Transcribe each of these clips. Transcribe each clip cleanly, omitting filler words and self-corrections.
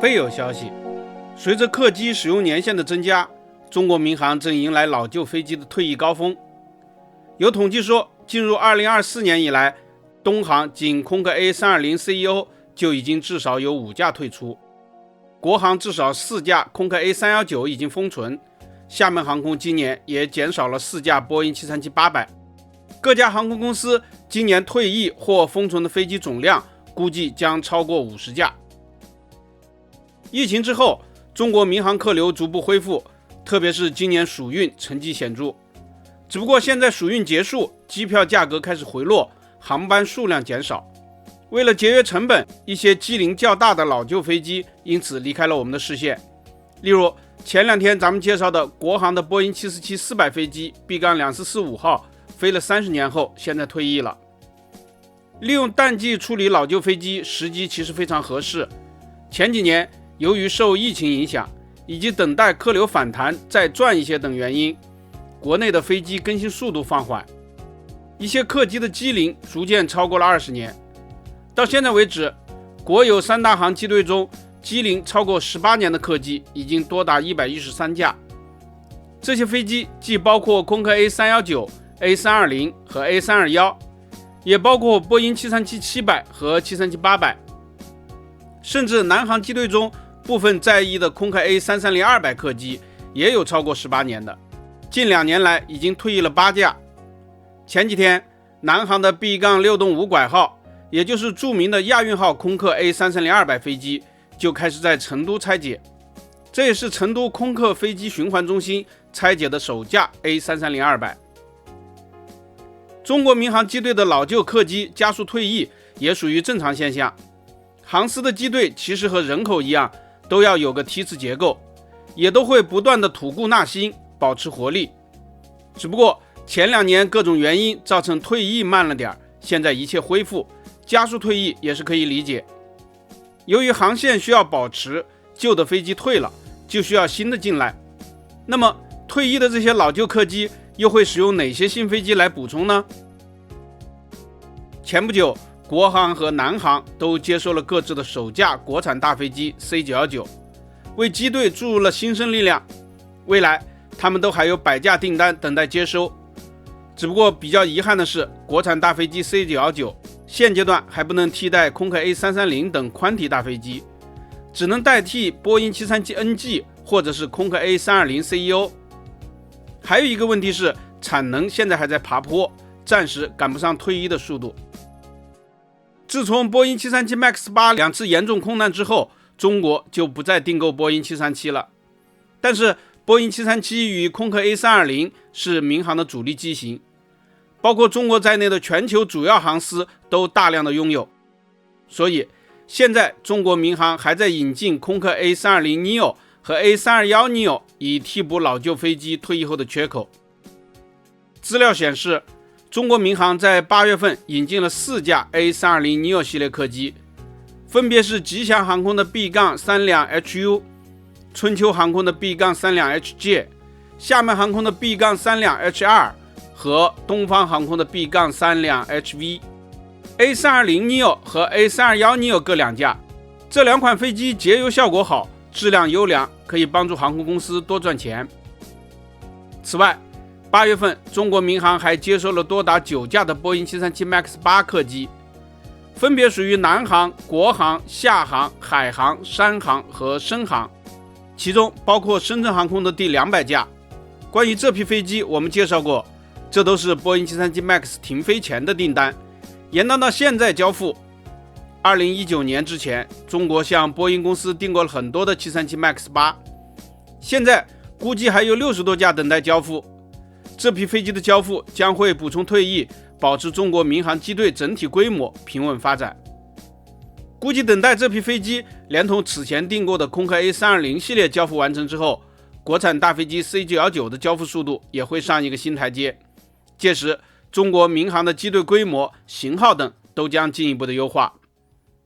备有消息，随着客机使用年限的增加，中国民航正迎来老旧飞机的退役高峰。有统计说，进入2024年以来，东航仅空客 A320ceo 就已经至少有5架退出，国航至少4架空客 A319 已经封存，厦门航空今年也减少了4架波音737-800。各家航空公司今年退役或封存的飞机总量估计将超过50架。疫情之后，中国民航客流逐步恢复，特别是今年暑运成绩显著。只不过现在暑运结束，机票价格开始回落，航班数量减少。为了节约成本，一些机龄较大的老旧飞机因此离开了我们的视线。例如前2天咱们介绍的国航的波音747-400飞机 B-2445 号飞了30年后，现在退役了。利用淡季处理老旧飞机时机其实非常合适。前几年由于受疫情影响，以及等待客流反弹再赚一些等原因，国内的飞机更新速度放缓，一些客机的机龄逐渐超过了20年。到现在为止，国有3大航机队中机龄超过18年的客机已经多达113架。这些飞机既包括空客 A319、A320 和 A321， 也包括波音737-700和737-800，甚至南航机队中部分在役的空客 A330-200 客机也有超过18年的，近2年来已经退役了8架。前几天，南航的 B-6-5 拐号，也就是著名的亚运号空客 A330-200 飞机就开始在成都拆解，这也是成都空客飞机循环中心拆解的首架 A330-200。中国民航机队的老旧客机加速退役也属于正常现象。航司的机队其实和人口一样，都要有个梯次结构，也都会不断的吐故纳新，保持活力。只不过前2年各种原因造成退役慢了点，现在一切恢复，加速退役也是可以理解。由于航线需要保持，旧的飞机退了，就需要新的进来。那么退役的这些老旧客机又会使用哪些新飞机来补充呢？前不久，国航和南航都接收了各自的首架国产大飞机 C919， 为机队注入了新生力量。未来他们都还有100架订单等待接收。只不过比较遗憾的是，国产大飞机 C919 现阶段还不能替代空客 A330 等宽体大飞机，只能代替波音737NG 或者是空客 A320ceo。 还有一个问题是，产能现在还在爬坡，暂时赶不上退役的速度。自从波音737 MAX 8 2次严重空难之后，中国就不再订购波音737了。但是波音737与空客 A320 是民航的主力机型，包括中国在内的全球主要航司都大量的拥有。所以现在中国民航还在引进空客 A320neo 和 A321neo 以替补老旧飞机退役后的缺口。资料显示，中国民航在8月份引进了4架 A320neo 系列客机，分别是吉祥航空的 B-32HU、春秋航空的 B-32HJ、厦门航空的 B-32HR 和东方航空的 B-32HV。A320neo 和 A321neo 各2架，这2款飞机节油效果好，质量优良，可以帮助航空公司多赚钱。此外，8月份中国民航还接收了多达9架的波音737 MAX 8客机，分别属于南航、国航、厦航、海航、山航和深航，其中包括深圳航空的第200架。关于这批飞机我们介绍过，这都是波音737 MAX 停飞前的订单，延宕到现在交付。2019年之前，中国向波音公司订购了很多的737 MAX 8，现在估计还有60多架等待交付。这批飞机的交付将会补充退役，保持中国民航机队整体规模平稳发展。估计等待这批飞机连同此前订购的空客 A320 系列交付完成之后，国产大飞机 C919 的交付速度也会上一个新台阶。届时中国民航的机队规模、型号等都将进一步的优化。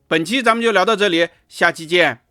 本期咱们就聊到这里，下期见。